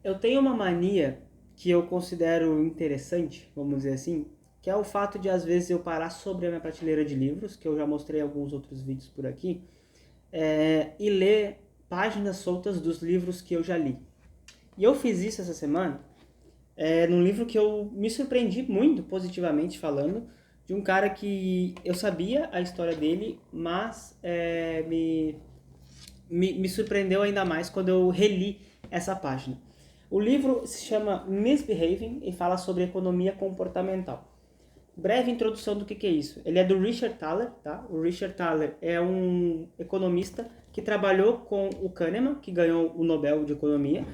Eu tenho uma mania que eu considero interessante, vamos dizer assim, que é o fato de às vezes eu parar sobre a minha prateleira de livros, que eu já mostrei em alguns outros vídeos por aqui, e ler páginas soltas dos livros que eu já li. E eu fiz isso essa semana, num livro que eu me surpreendi muito, positivamente falando, de um cara que eu sabia a história dele, mas me surpreendeu ainda mais quando eu reli essa página. O livro se chama Misbehaving e fala sobre economia comportamental. Breve introdução do que é isso. Ele é do Richard Thaler, tá? O Richard Thaler é um economista que trabalhou com o Kahneman, que ganhou o Nobel de Economia.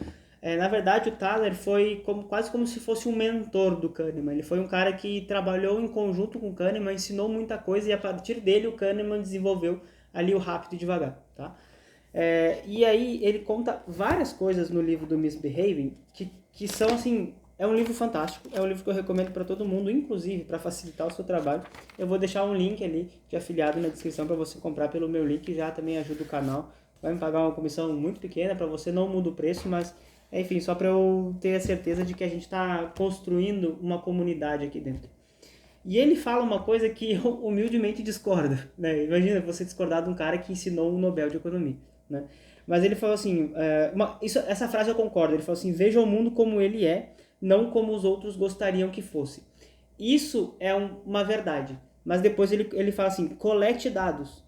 Na verdade, o Thaler foi quase como se fosse um mentor do Kahneman. Ele foi um cara que trabalhou em conjunto com o Kahneman, ensinou muita coisa e a partir dele o Kahneman desenvolveu ali o Rápido e Devagar, tá? E aí ele conta várias coisas no livro do Misbehaving que são assim, é um livro fantástico, é um livro que eu recomendo para todo mundo, inclusive para facilitar o seu trabalho. Eu vou deixar um link ali de afiliado na descrição para você comprar pelo meu link, já também ajuda o canal. Vai me pagar uma comissão muito pequena, para você não muda o preço, mas enfim, só para eu ter a certeza de que a gente está construindo uma comunidade aqui dentro. E ele fala uma coisa que eu humildemente discordo, né? Imagina você discordar de um cara que ensinou um Nobel de Economia, né? Mas ele falou assim, essa frase eu concordo, ele falou assim, veja o mundo como ele é, não como os outros gostariam que fosse. Isso é uma verdade, mas depois ele fala assim, colete dados.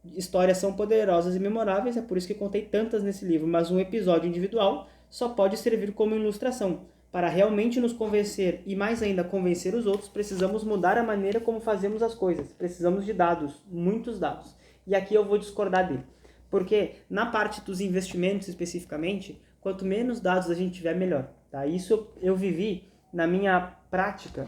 Histórias são poderosas e memoráveis, é por isso que contei tantas nesse livro, mas um episódio individual só pode servir como ilustração. Para realmente nos convencer e mais ainda convencer os outros, precisamos mudar a maneira como fazemos as coisas. Precisamos de dados, muitos dados. E aqui eu vou discordar dele. Porque na parte dos investimentos especificamente, quanto menos dados a gente tiver, melhor. Tá? Isso eu vivi na minha prática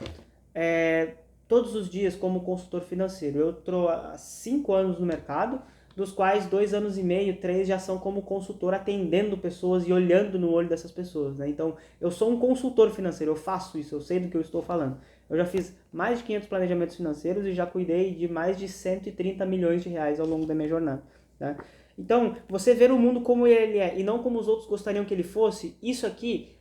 todos os dias como consultor financeiro. Eu estou há 5 anos no mercado, dos quais 2 anos e meio, 3 já são como consultor atendendo pessoas e olhando no olho dessas pessoas, né? Então, eu sou um consultor financeiro, eu faço isso, eu sei do que eu estou falando. Eu já fiz mais de 500 planejamentos financeiros e já cuidei de mais de 130 milhões de reais ao longo da minha jornada, né? Então, você ver o mundo como ele é e não como os outros gostariam que ele fosse, isso aqui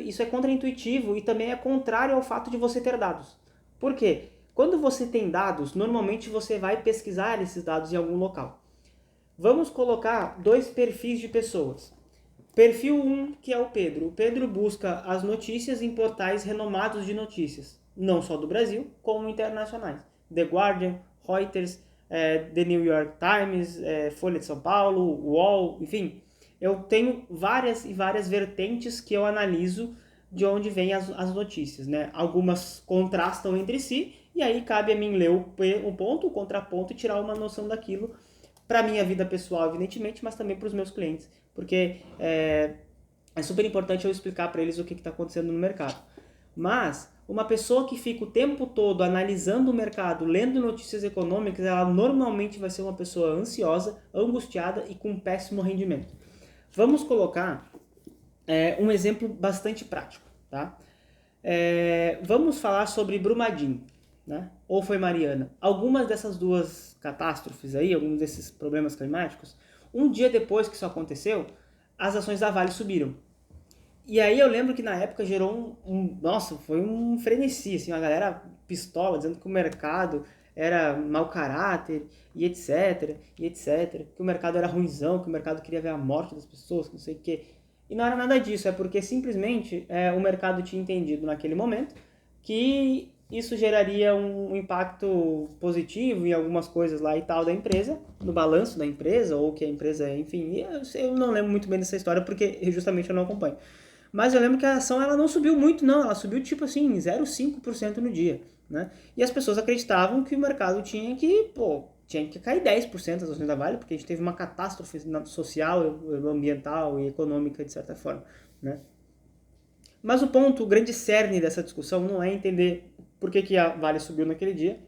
isso é contraintuitivo e também é contrário ao fato de você ter dados. Por quê? Quando você tem dados, normalmente você vai pesquisar esses dados em algum local. Vamos colocar 2 perfis de pessoas. Perfil 1, que é o Pedro. O Pedro busca as notícias em portais renomados de notícias, não só do Brasil, como internacionais. The Guardian, Reuters, The New York Times, Folha de São Paulo, UOL, enfim. Eu tenho várias e várias vertentes que eu analiso de onde vêm as notícias, né? Algumas contrastam entre si e aí cabe a mim ler o ponto, o contraponto e tirar uma noção daquilo para minha vida pessoal, evidentemente, mas também para os meus clientes, porque é super importante eu explicar para eles o que está acontecendo no mercado. Mas uma pessoa que fica o tempo todo analisando o mercado, lendo notícias econômicas, ela normalmente vai ser uma pessoa ansiosa, angustiada e com péssimo rendimento. Vamos colocar um exemplo bastante prático, tá? Vamos falar sobre Brumadinho, né? Ou foi Mariana. Algumas dessas duas catástrofes aí, alguns desses problemas climáticos, um dia depois que isso aconteceu, as ações da Vale subiram. E aí eu lembro que na época gerou nossa, foi um frenesi, assim, uma galera pistola, dizendo que o mercado era mau caráter, e etc, e etc, que o mercado era ruinzão, que o mercado queria ver a morte das pessoas, que não sei o quê. E não era nada disso, é porque simplesmente o mercado tinha entendido naquele momento que isso geraria um impacto positivo em algumas coisas lá e tal da empresa, no balanço da empresa, ou que a empresa, enfim, eu não lembro muito bem dessa história porque justamente eu não acompanho. Mas eu lembro que a ação ela não subiu muito não, ela subiu tipo assim 0,5% no dia, né? E as pessoas acreditavam que o mercado tinha que cair 10% as ações da Vale, porque a gente teve uma catástrofe social, ambiental e econômica de certa forma, né? Mas o grande cerne dessa discussão não é entender por que a Vale subiu naquele dia,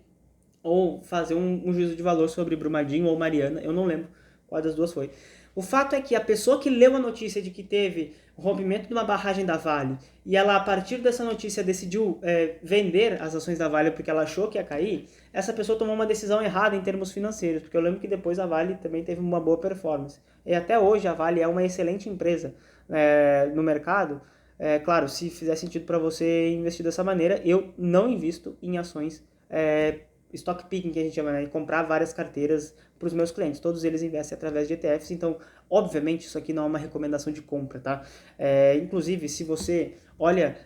ou fazer um juízo de valor sobre Brumadinho ou Mariana, eu não lembro qual das duas foi. O fato é que a pessoa que leu a notícia de que teve o rompimento de uma barragem da Vale e ela, a partir dessa notícia, decidiu vender as ações da Vale porque ela achou que ia cair, essa pessoa tomou uma decisão errada em termos financeiros, porque eu lembro que depois a Vale também teve uma boa performance. E até hoje a Vale é uma excelente empresa no mercado. Claro, se fizer sentido para você investir dessa maneira, eu não invisto em ações stock picking, que a gente chama, né? Comprar várias carteiras para os meus clientes. Todos eles investem através de ETFs, então, obviamente, isso aqui não é uma recomendação de compra, tá? Inclusive, se você olha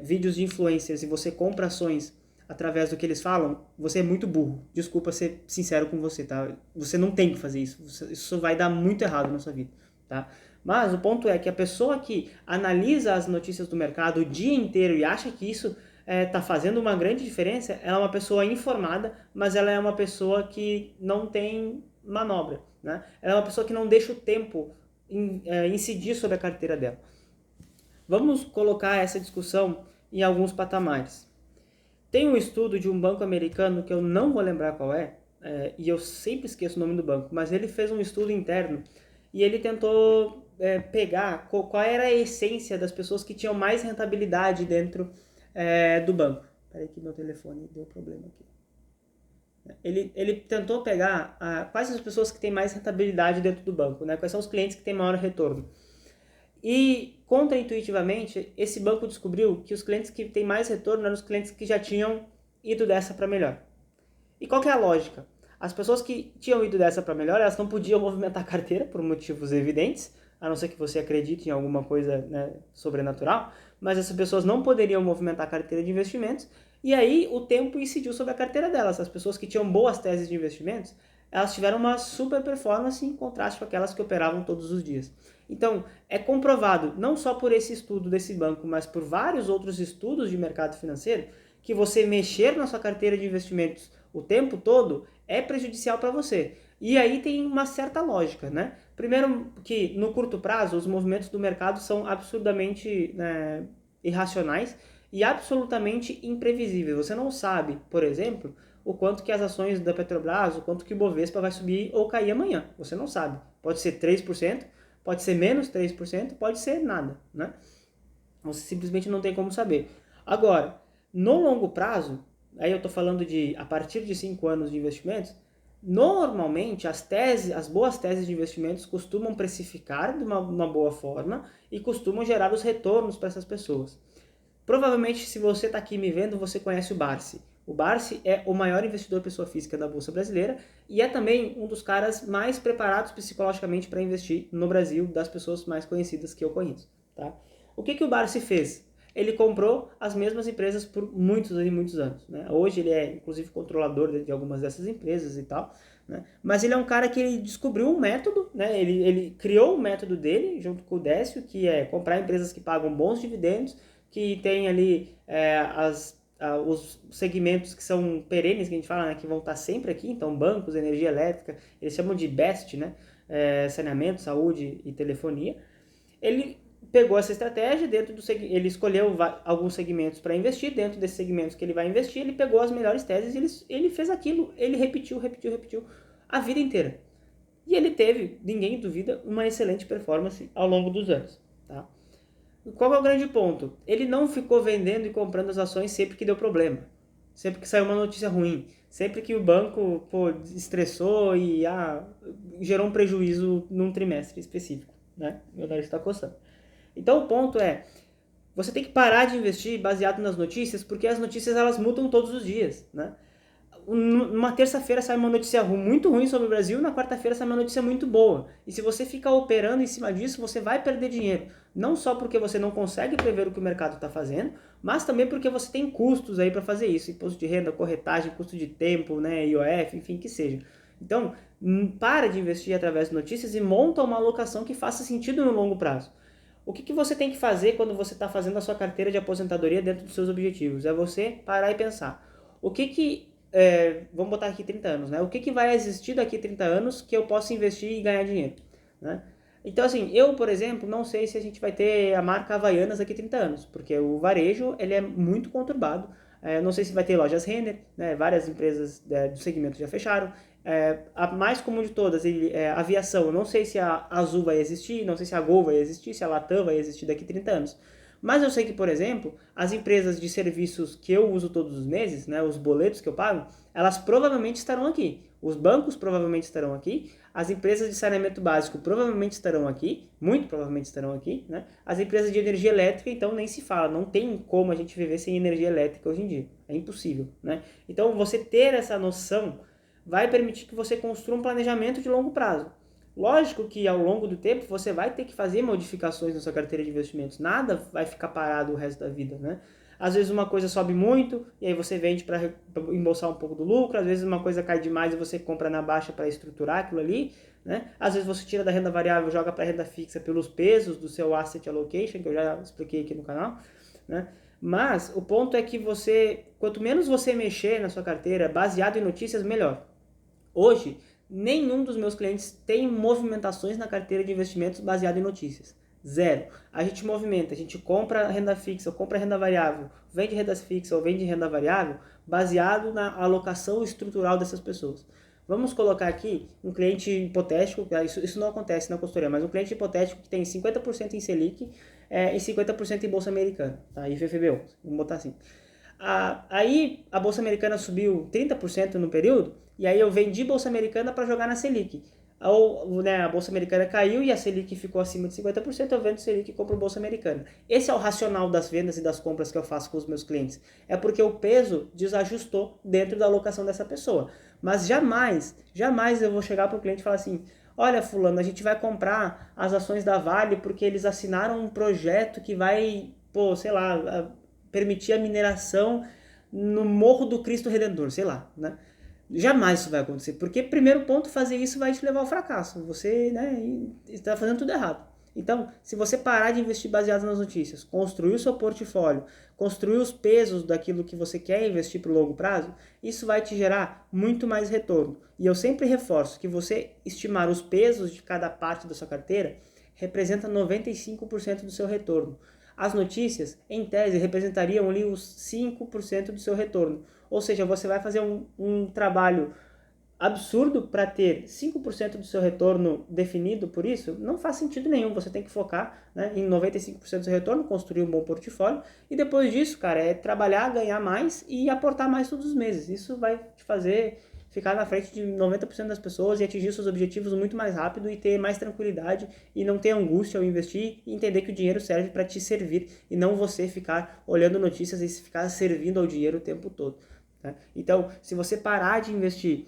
vídeos de influencers e você compra ações através do que eles falam, você é muito burro. Desculpa ser sincero com você, tá? Você não tem que fazer isso. Isso vai dar muito errado na sua vida, tá? Mas o ponto é que a pessoa que analisa as notícias do mercado o dia inteiro e acha que isso está fazendo uma grande diferença, ela é uma pessoa informada, mas ela é uma pessoa que não tem manobra, né? Ela é uma pessoa que não deixa o tempo incidir sobre a carteira dela. Vamos colocar essa discussão em alguns patamares. Tem um estudo de um banco americano, que eu não vou lembrar qual e eu sempre esqueço o nome do banco, mas ele fez um estudo interno e ele tentou pegar qual era a essência das pessoas que tinham mais rentabilidade dentro do banco. Peraí que meu telefone deu problema aqui. Ele tentou pegar quais são as pessoas que têm mais rentabilidade dentro do banco, né? Quais são os clientes que têm maior retorno. E, contraintuitivamente, esse banco descobriu que os clientes que têm mais retorno eram os clientes que já tinham ido dessa para melhor. E qual que é a lógica? As pessoas que tinham ido dessa para melhor, elas não podiam movimentar a carteira por motivos evidentes, a não ser que você acredite em alguma coisa, né, sobrenatural, mas essas pessoas não poderiam movimentar a carteira de investimentos, e aí o tempo incidiu sobre a carteira delas. As pessoas que tinham boas teses de investimentos, elas tiveram uma super performance em contraste com aquelas que operavam todos os dias. Então, é comprovado, não só por esse estudo desse banco, mas por vários outros estudos de mercado financeiro, que você mexer na sua carteira de investimentos o tempo todo é prejudicial para você. E aí tem uma certa lógica, né? Primeiro que no curto prazo os movimentos do mercado são absurdamente irracionais e absolutamente imprevisíveis. Você não sabe, por exemplo, o quanto que as ações da Petrobras, o quanto que o Bovespa vai subir ou cair amanhã. Você não sabe. Pode ser 3%, pode ser menos 3%, pode ser nada, né? Você simplesmente não tem como saber. Agora, no longo prazo, aí eu estou falando de a partir de 5 anos de investimentos, normalmente as boas teses de investimentos costumam precificar de uma boa forma e costumam gerar os retornos para essas pessoas. Provavelmente, se você está aqui me vendo, você conhece o Barsi. O Barsi é o maior investidor pessoa física da Bolsa Brasileira e é também um dos caras mais preparados psicologicamente para investir no Brasil, das pessoas mais conhecidas que eu conheço, tá? O que o Barsi fez? Ele comprou as mesmas empresas por muitos e muitos anos, né? Hoje ele é, inclusive, controlador de algumas dessas empresas e tal, né? Mas ele é um cara que ele descobriu um método, né? Ele criou o método dele, junto com o Décio, que é comprar empresas que pagam bons dividendos, que tem ali os segmentos que são perenes, que a gente fala, né, que vão estar sempre aqui, então bancos, energia elétrica, eles chamam de BEST, né, saneamento, saúde e telefonia. Ele pegou essa estratégia, ele escolheu alguns segmentos para investir, dentro desses segmentos que ele vai investir, ele pegou as melhores teses e ele fez aquilo, ele repetiu a vida inteira. E ele teve, ninguém duvida, uma excelente performance ao longo dos anos, tá? Qual é o grande ponto? Ele não ficou vendendo e comprando as ações sempre que deu problema, sempre que saiu uma notícia ruim, sempre que o banco estressou e gerou um prejuízo num trimestre específico, né? Meu nariz está coçando. Então o ponto é, você tem que parar de investir baseado nas notícias, porque as notícias elas mudam todos os dias, né? Numa terça-feira sai uma notícia muito ruim sobre o Brasil, na quarta-feira sai uma notícia muito boa. E se você ficar operando em cima disso, você vai perder dinheiro. Não só porque você não consegue prever o que o mercado está fazendo, mas também porque você tem custos aí para fazer isso. Imposto de renda, corretagem, custo de tempo, né, IOF, enfim, que seja. Então, para de investir através de notícias e monta uma alocação que faça sentido no longo prazo. O que você tem que fazer quando você está fazendo a sua carteira de aposentadoria dentro dos seus objetivos? É você parar e pensar. Vamos botar aqui 30 anos, né? O que vai existir daqui a 30 anos que eu possa investir e ganhar dinheiro, né? Então, assim, eu, por exemplo, não sei se a gente vai ter a marca Havaianas daqui a 30 anos, porque o varejo, ele é muito conturbado. Não sei se vai ter lojas Renner, né? Várias empresas do segmento já fecharam. A mais comum de todas, aviação. Eu não sei se a Azul vai existir, não sei se a Gol vai existir, se a Latam vai existir daqui a 30 anos. Mas eu sei que, por exemplo, as empresas de serviços que eu uso todos os meses, né, os boletos que eu pago, elas provavelmente estarão aqui. Os bancos provavelmente estarão aqui. As empresas de saneamento básico provavelmente estarão aqui. Muito provavelmente estarão aqui. Né? As empresas de energia elétrica, então, nem se fala. Não tem como a gente viver sem energia elétrica hoje em dia. É impossível. Né? Então, você ter essa noção vai permitir que você construa um planejamento de longo prazo. Lógico que ao longo do tempo você vai ter que fazer modificações na sua carteira de investimentos. Nada vai ficar parado o resto da vida, né? Às vezes uma coisa sobe muito e aí você vende para embolsar um pouco do lucro. Às vezes uma coisa cai demais e você compra na baixa para estruturar aquilo ali, né? Às vezes você tira da renda variável e joga para a renda fixa pelos pesos do seu asset allocation, que eu já expliquei aqui no canal, né? Mas o ponto é que quanto menos você mexer na sua carteira baseado em notícias, melhor. Hoje, nenhum dos meus clientes tem movimentações na carteira de investimentos baseado em notícias. Zero. A gente movimenta, a gente compra renda fixa ou compra renda variável, vende renda fixa ou vende renda variável, baseado na alocação estrutural dessas pessoas. Vamos colocar aqui um cliente hipotético, isso não acontece na consultoria, mas um cliente hipotético que tem 50% em Selic e 50% em Bolsa Americana, tá? IFFB11, vamos botar assim. Aí a Bolsa Americana subiu 30% no período, e aí eu vendi Bolsa Americana para jogar na Selic. A Bolsa Americana caiu e a Selic ficou acima de 50%, eu vendo Selic e compro Bolsa Americana. Esse é o racional das vendas e das compras que eu faço com os meus clientes. É porque o peso desajustou dentro da alocação dessa pessoa. Mas jamais eu vou chegar para o cliente e falar assim: olha, fulano, a gente vai comprar as ações da Vale porque eles assinaram um projeto que vai, permitir a mineração no Morro do Cristo Redentor, sei lá, né? Jamais isso vai acontecer, porque primeiro ponto, fazer isso vai te levar ao fracasso. Você, né, está fazendo tudo errado. Então, se você parar de investir baseado nas notícias, construir o seu portfólio, construir os pesos daquilo que você quer investir para o longo prazo, isso vai te gerar muito mais retorno. E eu sempre reforço que você estimar os pesos de cada parte da sua carteira representa 95% do seu retorno. As notícias, em tese, representariam ali os 5% do seu retorno. Ou seja, você vai fazer um trabalho absurdo para ter 5% do seu retorno definido por isso. Não faz sentido nenhum. Você tem que focar, né, em 95% do seu retorno, construir um bom portfólio. E depois disso, cara, é trabalhar, ganhar mais e aportar mais todos os meses. Isso vai te fazer ficar na frente de 90% das pessoas e atingir seus objetivos muito mais rápido e ter mais tranquilidade e não ter angústia ao investir e entender que o dinheiro serve para te servir e não você ficar olhando notícias e ficar servindo ao dinheiro o tempo todo. Né? Então, se você parar de investir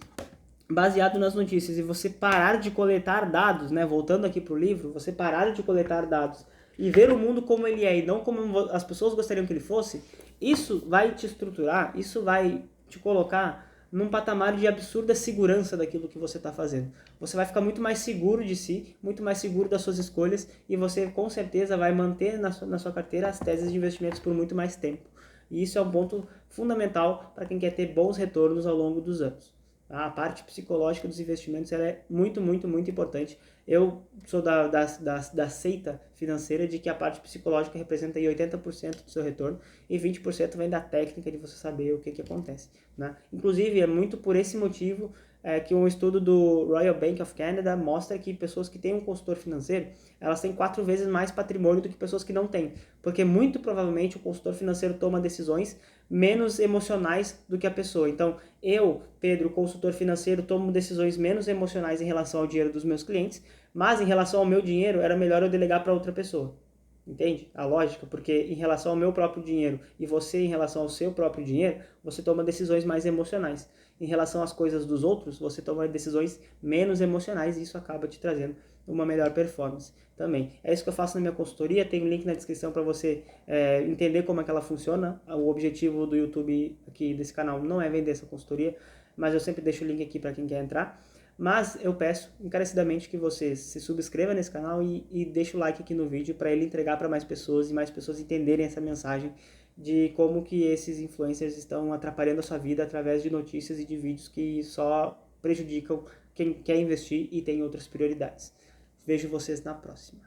baseado nas notícias e você parar de coletar dados, né, voltando aqui para o livro, você parar de coletar dados e ver o mundo como ele é e não como as pessoas gostariam que ele fosse, isso vai te estruturar, isso vai te colocar num patamar de absurda segurança daquilo que você está fazendo. Você vai ficar muito mais seguro de si, muito mais seguro das suas escolhas e você com certeza vai manter na sua carteira as teses de investimentos por muito mais tempo. E isso é um ponto fundamental para quem quer ter bons retornos ao longo dos anos. A parte psicológica dos investimentos ela é muito, muito, muito importante. Eu sou da seita financeira de que a parte psicológica representa aí 80% do seu retorno e 20% vem da técnica de você saber o que acontece. Né? Inclusive, é muito por esse motivo que um estudo do Royal Bank of Canada mostra que pessoas que têm um consultor financeiro, elas têm 4 vezes mais patrimônio do que pessoas que não têm. Porque muito provavelmente o consultor financeiro toma decisões menos emocionais do que a pessoa. Então, eu, Pedro, consultor financeiro, tomo decisões menos emocionais em relação ao dinheiro dos meus clientes, mas em relação ao meu dinheiro, era melhor eu delegar para outra pessoa. Entende? A lógica, porque em relação ao meu próprio dinheiro e você em relação ao seu próprio dinheiro, você toma decisões mais emocionais. Em relação às coisas dos outros, você toma decisões menos emocionais e isso acaba te trazendo uma melhor performance também. É isso que eu faço na minha consultoria, tem um link na descrição para você entender como é que ela funciona. O objetivo do YouTube aqui desse canal não é vender essa consultoria, mas eu sempre deixo o link aqui para quem quer entrar. Mas eu peço encarecidamente que você se subscreva nesse canal e deixe o like aqui no vídeo para ele entregar para mais pessoas e mais pessoas entenderem essa mensagem de como que esses influencers estão atrapalhando a sua vida através de notícias e de vídeos que só prejudicam quem quer investir e tem outras prioridades. Vejo vocês na próxima.